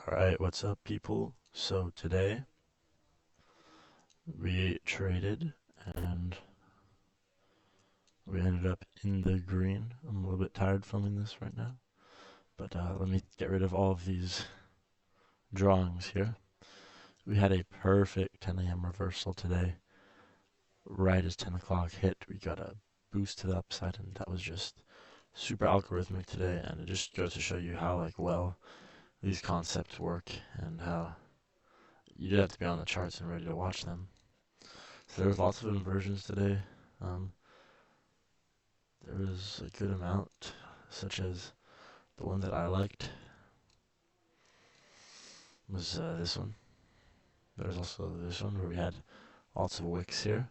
Alright, what's up, people? So today we traded and we ended up in the green. I'm a little bit tired filming this right now, but let me get rid of all of these drawings here. We had a perfect 10 a.m. reversal today. Right as 10 o'clock hit, we got a boost to the upside, and that was just super algorithmic today. And it just goes to show you how well these concepts work and how you do have to be on the charts and ready to watch them. So there was lots of inversions today. Um, there was a good amount, such as the one that I liked was this one. There's also this one where we had lots of wicks here,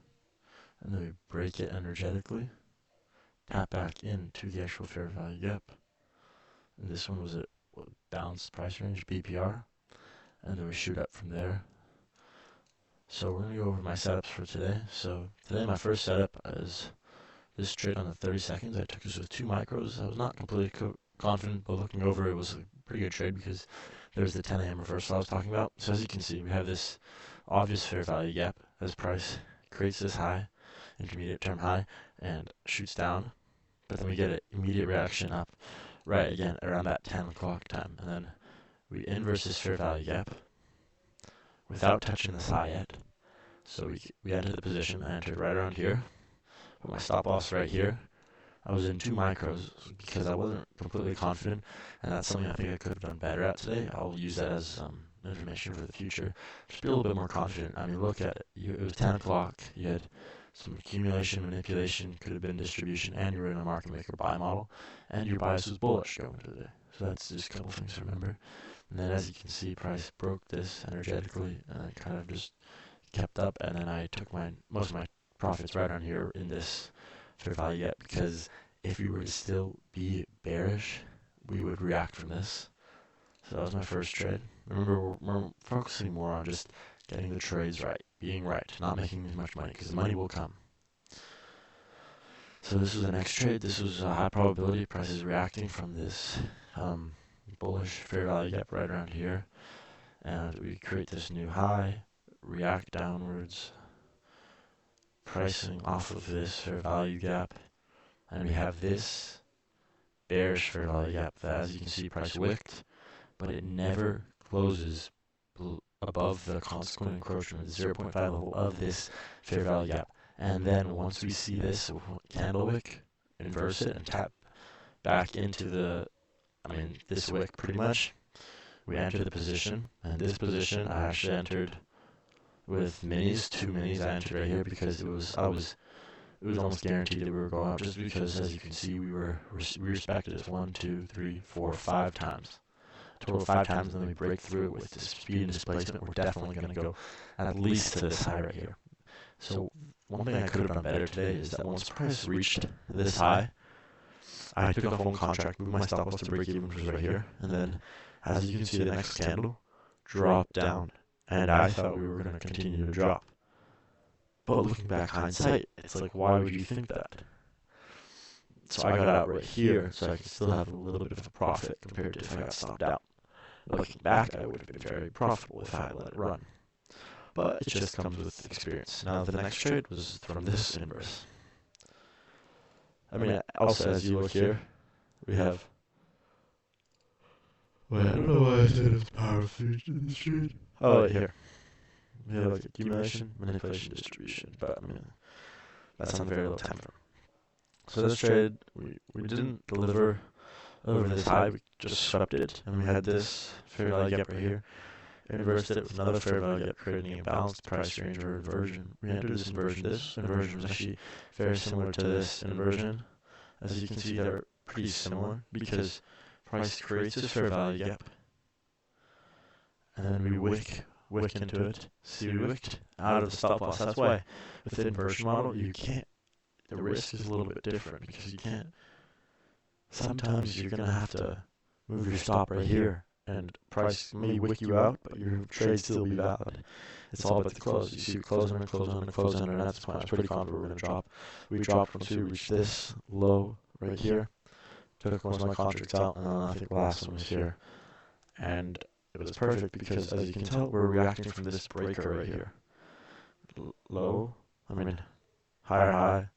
and then we break it energetically, tap back into the actual fair value gap. And this one was a balanced price range, BPR, and then we shoot up from there. So we're going to go over my setups for today. So today my first setup is this trade on the 30 seconds. I took this with 2 micros. I was not completely confident, but looking over it was a pretty good trade because there's the 10 a.m. reversal I was talking about. So as you can see, we have this obvious fair value gap as price creates this high, intermediate term high, and shoots down. But then we get an immediate reaction up right again around that 10 o'clock time. And then we inverse this fair value gap without touching this high yet. So we entered the position. I entered right around here. Put my stop loss right here. I was in 2 micros because I wasn't completely confident, and that's something I think I could have done better at today. I'll use that as information for the future. Just be a little bit more confident. I mean, look at it. It was 10 o'clock. You had some accumulation, manipulation, could have been distribution, and you were in a market maker buy model, and your bias was bullish going into the day. So that's just a couple things to remember. And then as you can see, price broke this energetically, and I kind of just kept up, and then I took most of my profits right on here in this fair value gap, because if we were to still be bearish, we would react from this. So that was my first trade. Remember, we're focusing more on just getting the trades right, being right, not making as much money, because the money will come. So this was the next trade. This was a high probability. Price is reacting from this bullish fair value gap right around here, and we create this new high, react downwards, pricing off of this fair value gap, and we have this bearish fair value gap that, as you can see, price wicked, but it never closes above the consequent encroachment, the 0.5 level of this fair value gap. And then once we see this candle wick, inverse it and tap back into this wick pretty much, we enter the position. And this position I actually entered with minis, 2 minis I entered right here, because it was almost guaranteed that we were going up, just because, as you can see, we respected it 1, 2, 3, 4, 5 times. Total 5 times, and then we break through it with the speed and displacement. We're definitely going to go at least to this high right here. So one thing I could have done better today is that once price reached this high, I took a phone contract, moved my stop loss to break even, which was right here, and then, as you can see, the next candle dropped down, and I thought we were going to continue to drop. But looking back, hindsight, it's like, why would you think that? So I got out right here, so I could still have a little bit of a profit compared to if I got stopped out. Looking back, I would have been very profitable if I had let it run. But it just comes with experience. Now, the next trade was from this inverse. I mean, also, as you look here, we have... Wait, I don't know why I said it's power feed in this trade. Oh, right here. We have like accumulation, manipulation, distribution. But, I mean, that's on a very low time frame. So this trade, we didn't deliver over this high, we just swept it, and we had this fair value gap right here. Inversed it with another fair value gap, creating a balanced price range or inversion. We entered this inversion. This inversion was actually very similar to this inversion. As you can see, they're pretty similar because price creates this fair value gap, and then we wick into it. See, we wicked out of the stop loss. That's why with the inversion model, you can't. The risk is a little bit different because you can't. Sometimes you're gonna have to move your stop right here, and price may wick you out, but your trade still be valid. It's all about the close. You see, we close under, close under, close under, and that's the point. I was pretty confident we were gonna drop. We dropped once we reached this low right here. Took most of my contracts out, and then I think the last one was here. And it was perfect because, as you can tell, we're reacting from this breaker right here. Low, higher high,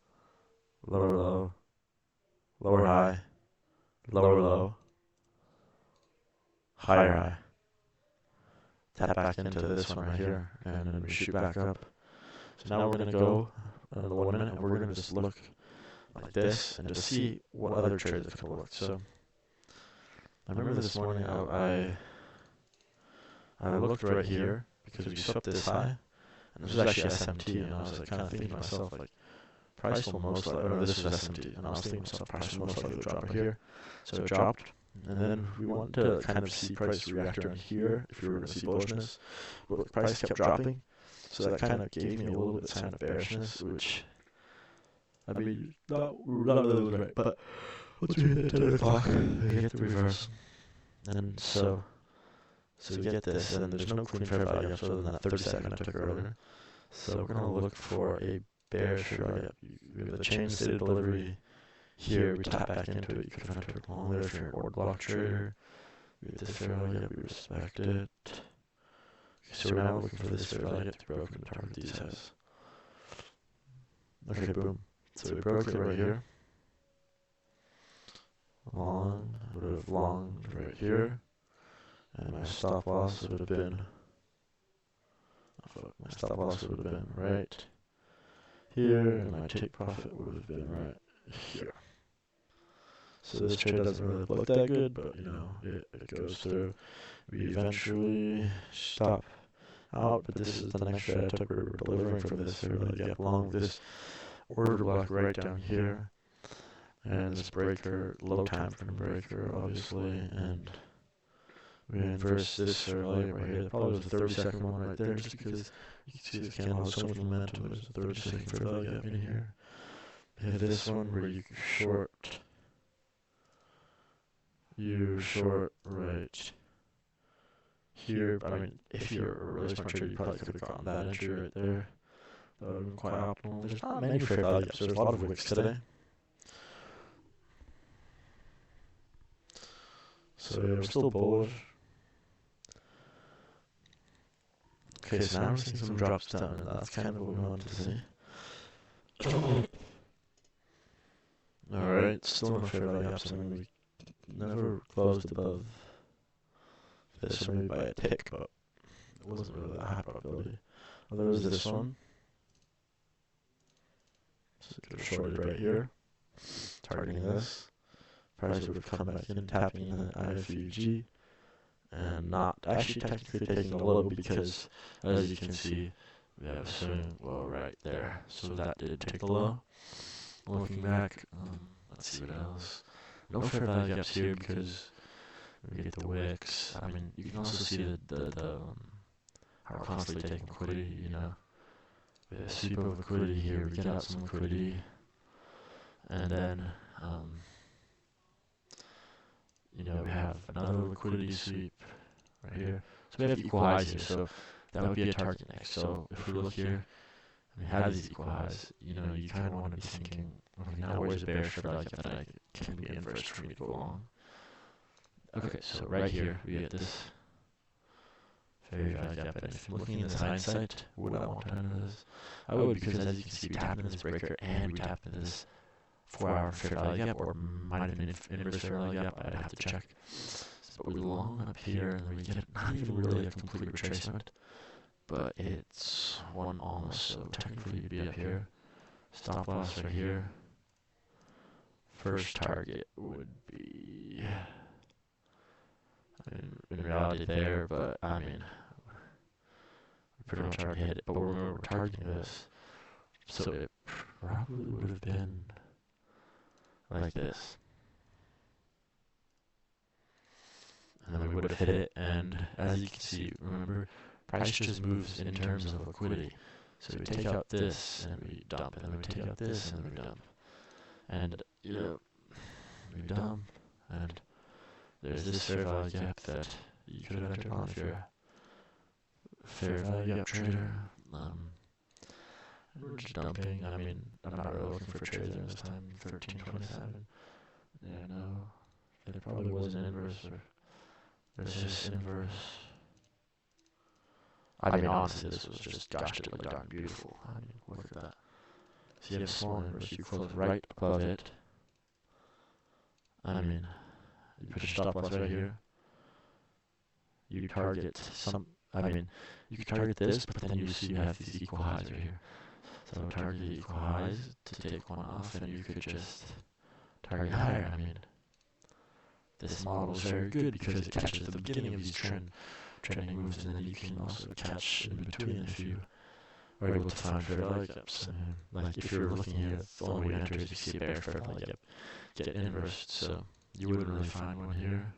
lower low, lower high, lower low, higher high. Tap back into this one right here, and then we shoot back up. So now we're going to go another 1 minute, and we're going to just look like this and just see what other trades have worked. So I remember this morning I looked right here because we swept this high, and this was actually SMT, and I was like kind of thinking to myself like price will most likely, or this was SMT, and I was thinking to myself price will most likely drop right here. So it dropped, and then we wanted to kind of see price react around here if we were going to see bullishness, but price kept dropping, so that kind of gave me a little bit of sign of bearishness, which not really was right, but once we hit 10 o'clock, we get the reverse, and so we get this, and there's no clean fair value up other than that 30-second I took earlier. So we're going to look for a bearish fair value up. We have the chain stated delivery here. We tap back into it. You could enter it long there if you're an order block trader. We have this fair value up. We respect it. Okay, so we're now looking for this fair value up to be broken to target these highs. Okay, boom. So we broke it right here. Long, would have longed right here. And my stop loss would have been, right here, and my take profit would have been right here. So this trade doesn't really look that good, but it goes through. We eventually stop out, but this is the next trade I took. We were delivering from this fairly gap along this order block right down here, and this breaker, low time frame breaker, obviously, and we inverse this fairly right here. Probably was the 30-second one right there, just because you can see this candle has so much momentum. There's a 30-second fair value gap in here. We have this one where you short right here. If you're a really smart trader, you probably could have gotten that entry right there. That would have been quite optimal. There's not many fair value gaps. There's a lot of wicks today. So yeah, we're still bullish. Okay, so now we're seeing some drops down, and that's kind of what we wanted to see. Alright, still no fair value gaps. We never closed above this, or maybe by a tick, but it wasn't really that high probability. Oh, there was this one. So it could have shorted right here, targeting this. Price would have come back in, tapping the IFUG, and not actually technically taking the low because, as you can see, we have a swing low right there. So that did take the low. Looking back, let's see what else. No fair value gaps here because we get the wicks. You can also see how we're constantly taking liquidity, We have a sweep of liquidity here, we get out some liquidity, and then, we have another liquidity sweep right here. So we have equal highs here, so that would be a target next. So if we look here, and we have these equal highs, you kind of want to be thinking, okay, now where's the bearish fair value gap that I can be inverse for me to go long? Okay, so right here, we get this fair value gap, and if I'm looking in this hindsight, would I want to enter this? I would, because as you can see, we tap into this breaker, and we tap into this 4-hour fair value gap, or might have been inverse fair value gap, I'd have to check. But we long up here, and we get not even really a complete retracement, but it's one almost, so technically you'd be up here. Stop loss right here. First target would be, in reality there, but we pretty much already hit it, but we're targeting this, so it probably would have been like this. And then we would have hit it, and as you can see, remember, price just moves in terms of liquidity. So we take out this, and we dump, and then we take out this, and then we dump. And, we dump, and there's this fair value gap that you could have entered on if you're a fair value gap trader. We're just dumping. I'm not really looking for trades during this time. 13.27. Yeah, no. There probably was an inverse, or there's just inverse. I mean, honestly, this was just, gosh, it looked darn beautiful. I mean, look at that. So you have a small inverse, you close right above it. I mean, you put your stopwatch right here. You target some, I mean, you can target this, but then you see you have these equal highs right here. So target the equal highs to take one off, and you could just target higher. I mean, this model is very good because it catches the beginning of these trending moves, and then you can also catch in between if you are able to find fair value gaps. I mean, like if you're looking here, the only way you enter is if you see a bear fair value gap, get inversed. So you wouldn't really find one here.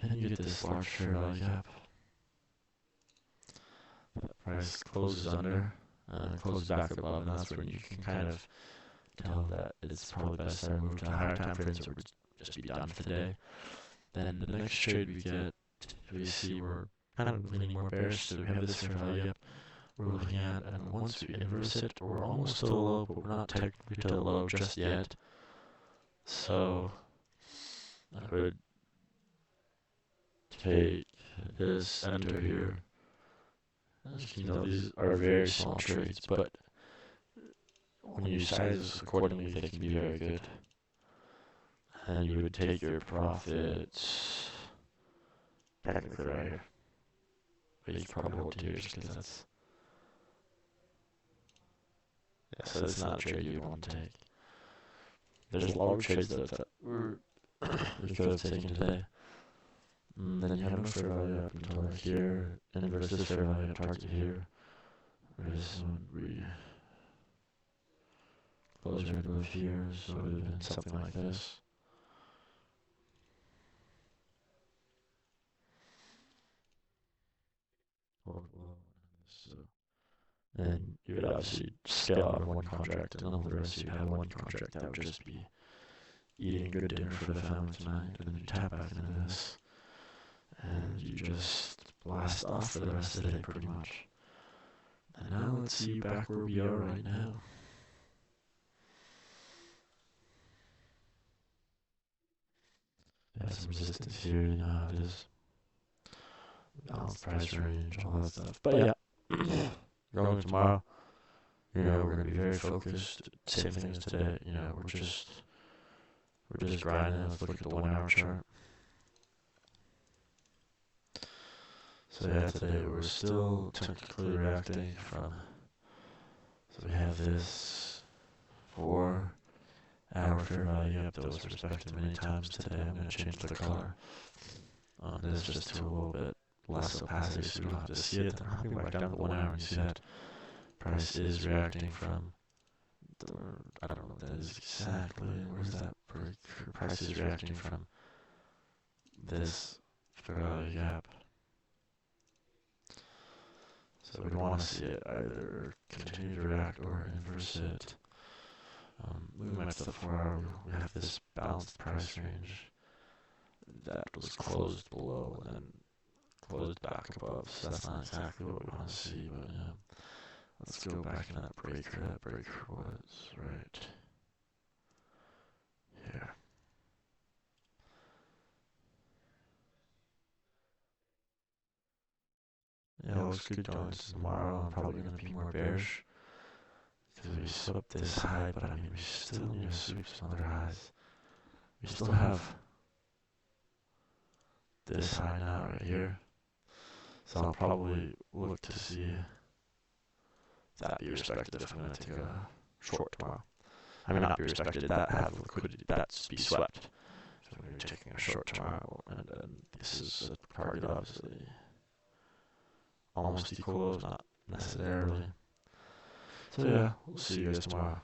And you get this large fair value gap. That price closes under, closes back above, and that's when you can kind of tell that it's probably best to move to higher time frames or just be done for the day. Then the next trade we get, we see we're kind of leaning more bearish, so we have this fair value gap we're looking at, and once we inverse it, we're almost to the low, but we're not technically to the low just yet. So I would take this enter here. As you know, these are very small trades, but when you size this accordingly, they can be very good. And you would take your profits technically right here. But you can probably hold it here just because that's... Yeah, so it's not a trade you want to take. There's a lot of trades that we could have taken today. And then you have no fair value up until like here, and versus fair value target here. Whereas when we close right above here, so it would have been something like this. So, and you would obviously scale out of one contract and all the rest you have one contract that would just be eating a good dinner for the family tonight, and then you tap back into this, and you just blast off for the rest of the day pretty much. And now let's see back where we are right now. Yeah, some resistance here, you know how it is. Balanced price range, all that stuff. But yeah, going tomorrow, you know, we're gonna be very focused. Same thing as today, you know, we're just grinding. Let's look at the 1 hour chart. So yeah, today we're still technically reacting from, so we have this 4 hour fair value gap that was respected many times today. I'm going to change the color on this just to a little bit less opacity so we don't have to see it. Then hopping back down to 1 hour and you see that price is reacting from, I don't know what that is exactly, where's that break? Price is reacting from this fair value gap. So we'd want to see it either continue to react or inverse it. Moving back to the 4 hour, we have this balanced price range that was closed below and then closed back above. So that's not exactly what we want to see, but yeah. Let's go back in that breaker. That breaker was right here. Yeah, it looks good going to tomorrow. I'm probably going to be more bearish because we swept this high, but I mean, we still need to sweep some other highs. We still have this high now right here. So I'll probably look to see that be respected if I'm going to take a short tomorrow. I mean, not be respected, that have liquidity, that's be swept. So I'm going to be taking a short tomorrow, and then this is a target, obviously. Almost equal, not necessarily. So yeah, we'll see you guys tomorrow.